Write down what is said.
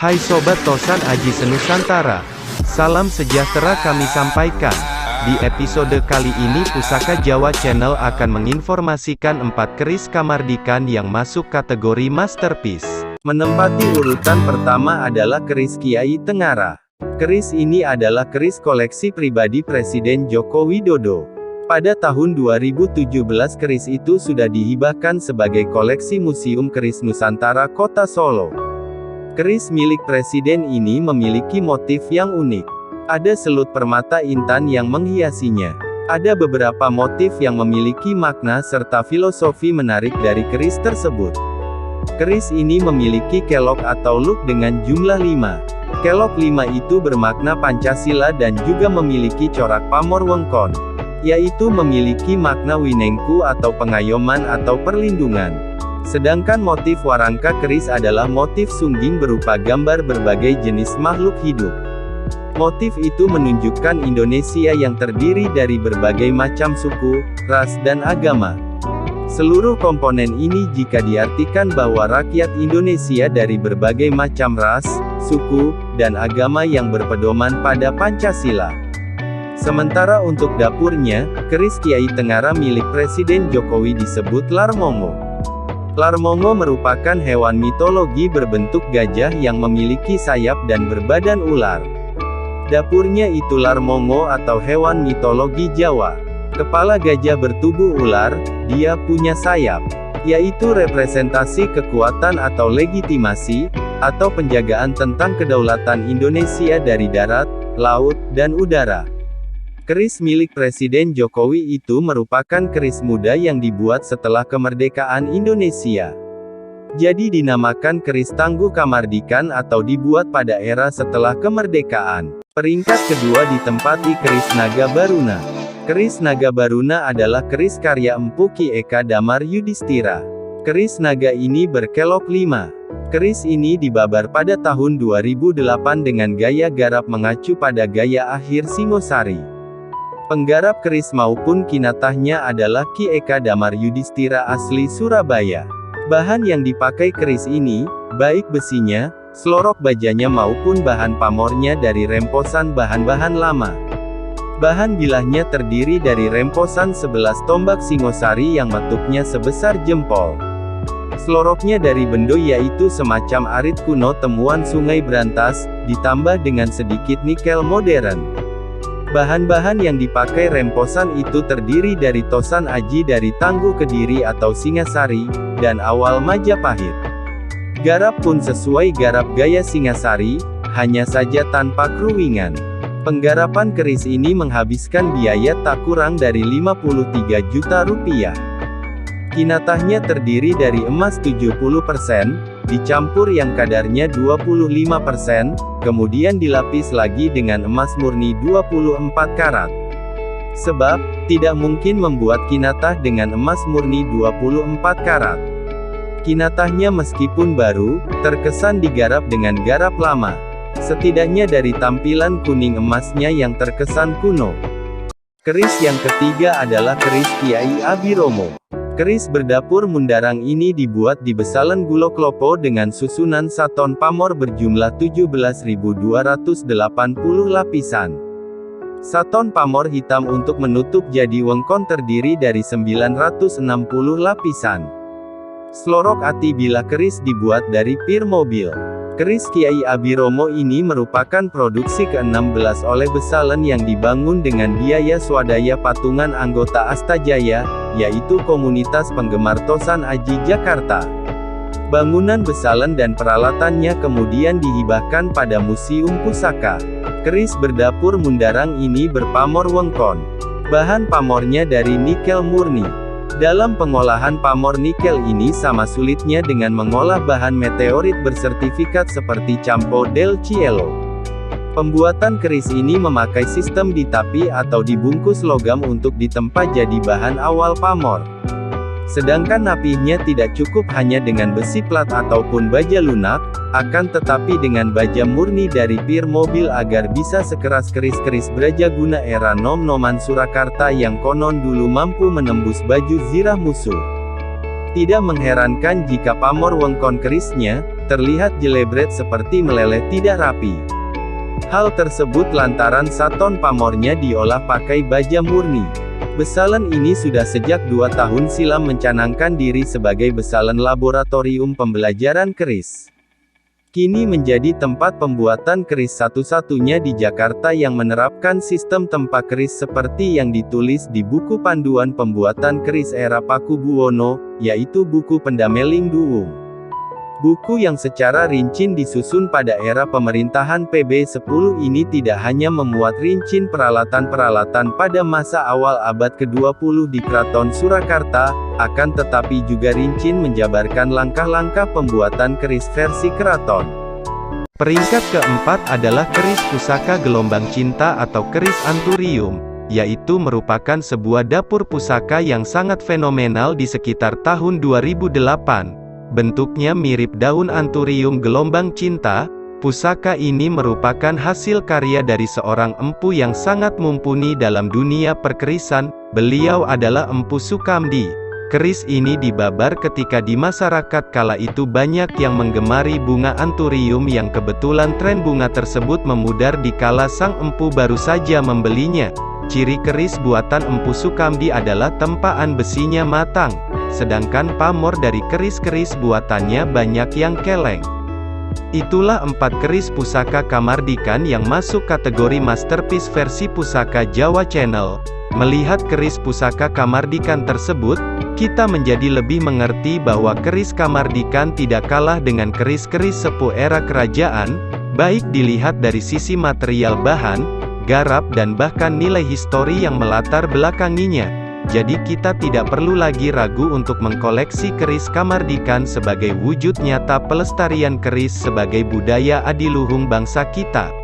Hai Sobat Tosan Aji Senusantara. Salam sejahtera kami sampaikan. Di episode kali ini Pusaka Jawa Channel akan menginformasikan 4 keris Kamardikan yang masuk kategori Masterpiece. Menempati urutan pertama adalah keris Kiai Tengara. Keris ini adalah keris koleksi pribadi Presiden Joko Widodo. Pada tahun 2017 keris itu sudah dihibahkan sebagai koleksi Museum Keris Nusantara Kota Solo. Keris milik Presiden ini memiliki motif yang unik. Ada selut permata intan yang menghiasinya. Ada beberapa motif yang memiliki makna serta filosofi menarik dari keris tersebut. Keris ini memiliki kelok atau luk dengan jumlah 5. Kelok 5 itu bermakna Pancasila dan juga memiliki corak pamor wengkon, yaitu memiliki makna winengku atau pengayoman atau perlindungan. Sedangkan motif warangka keris adalah motif sungging berupa gambar berbagai jenis makhluk hidup. Motif itu menunjukkan Indonesia yang terdiri dari berbagai macam suku, ras dan agama. Seluruh komponen ini jika diartikan bahwa rakyat Indonesia dari berbagai macam ras, suku, dan agama yang berpedoman pada Pancasila. Sementara untuk dapurnya, keris Kiai Tengara milik Presiden Jokowi disebut Larmongo. Larmongo merupakan hewan mitologi berbentuk gajah yang memiliki sayap dan berbadan ular. Dapurnya itu Larmongo atau hewan mitologi Jawa. Kepala gajah bertubuh ular, dia punya sayap, yaitu representasi kekuatan atau legitimasi, atau penjagaan tentang kedaulatan Indonesia dari darat, laut, dan udara. Keris milik Presiden Jokowi itu merupakan keris muda yang dibuat setelah kemerdekaan Indonesia. Jadi dinamakan keris Tangguh Kamardikan atau dibuat pada era setelah kemerdekaan. Peringkat kedua ditempati keris Naga Baruna. Keris Naga Baruna adalah keris karya Empu Ki Eka Damar Yudhistira. Keris naga ini berkelok 5. Keris ini dibabar pada tahun 2008 dengan gaya garap mengacu pada gaya akhir Singosari. Penggarap keris maupun kinatahnya adalah Ki Eka Damar Yudhistira asli Surabaya. Bahan yang dipakai keris ini, baik besinya, selorok bajanya maupun bahan pamornya dari remposan bahan-bahan lama. Bahan bilahnya terdiri dari remposan 11 tombak Singosari yang metuknya sebesar jempol. Seloroknya dari bendo yaitu semacam arit kuno temuan Sungai Brantas, ditambah dengan sedikit nikel modern. Bahan-bahan yang dipakai remposan itu terdiri dari tosan aji dari Tangguh Kediri atau Singasari, dan awal Majapahit. Garap pun sesuai garap gaya Singasari, hanya saja tanpa kruwingan. Penggarapan keris ini menghabiskan biaya tak kurang dari 53 juta rupiah. Kinatahnya terdiri dari emas 70%, dicampur yang kadarnya 25%, kemudian dilapis lagi dengan emas murni 24 karat. Sebab, tidak mungkin membuat kinatah dengan emas murni 24 karat. Kinatahnya meskipun baru, terkesan digarap dengan garap lama. Setidaknya dari tampilan kuning emasnya yang terkesan kuno. Keris yang ketiga adalah keris Kiai Abiromo. Keris berdapur Mundarang ini dibuat di besalan Guloklopo dengan susunan saton pamor berjumlah 17.280 lapisan. Saton pamor hitam untuk menutup jadi wengkon terdiri dari 960 lapisan. Selorok ati bila keris dibuat dari pir mobil. Keris Kiai Abiromo ini merupakan produksi ke-16 oleh besalan yang dibangun dengan biaya swadaya patungan anggota Astajaya, yaitu Komunitas Penggemar Tosan Aji Jakarta. Bangunan besalan dan peralatannya kemudian dihibahkan pada Museum Pusaka. Keris berdapur Mundarang ini berpamor wengkon. Bahan pamornya dari nikel murni. Dalam pengolahan pamor nikel ini sama sulitnya dengan mengolah bahan meteorit bersertifikat seperti Campo del Cielo. Pembuatan keris ini memakai sistem ditapi atau dibungkus logam untuk ditempa jadi bahan awal pamor. Sedangkan napihnya tidak cukup hanya dengan besi plat ataupun baja lunak, akan tetapi dengan baja murni dari pir mobil agar bisa sekeras keris-keris Brajaguna era nom-noman Surakarta yang konon dulu mampu menembus baju zirah musuh. Tidak mengherankan jika pamor wengkon kerisnya, terlihat jelebret seperti meleleh tidak rapi. Hal tersebut lantaran saton pamornya diolah pakai baja murni. Besalan ini sudah sejak 2 tahun silam mencanangkan diri sebagai besalan laboratorium pembelajaran keris. Kini menjadi tempat pembuatan keris satu-satunya di Jakarta yang menerapkan sistem tempa keris seperti yang ditulis di buku panduan pembuatan keris era Pakubuwono, yaitu buku Pendameling Duwung. Buku yang secara rinci disusun pada era pemerintahan PB10 ini tidak hanya memuat rincian peralatan-peralatan pada masa awal abad ke-20 di Keraton Surakarta, akan tetapi juga rincian menjabarkan langkah-langkah pembuatan keris versi keraton. Peringkat keempat adalah keris pusaka gelombang cinta atau keris Anturium, yaitu merupakan sebuah dapur pusaka yang sangat fenomenal di sekitar tahun 2008. Bentuknya mirip daun anturium gelombang cinta. Pusaka ini merupakan hasil karya dari seorang empu yang sangat mumpuni dalam dunia perkerisan. Beliau adalah Empu Sukamdi. Keris ini dibabar ketika di masyarakat kala itu banyak yang menggemari bunga anturium yang kebetulan tren bunga tersebut memudar di kala sang empu baru saja membelinya. Ciri keris buatan Empu Sukamdi adalah tempaan besinya matang, sedangkan pamor dari keris-keris buatannya banyak yang keleng. Itulah 4 keris pusaka Kamardikan yang masuk kategori masterpiece versi Pusaka Jawa Channel. Melihat keris pusaka Kamardikan tersebut, kita menjadi lebih mengerti bahwa keris Kamardikan tidak kalah dengan keris-keris sepuh era kerajaan, baik dilihat dari sisi material bahan, garap dan bahkan nilai histori yang melatar belakanginya. Jadi kita tidak perlu lagi ragu untuk mengkoleksi keris Kamardikan sebagai wujud nyata pelestarian keris sebagai budaya adiluhung bangsa kita.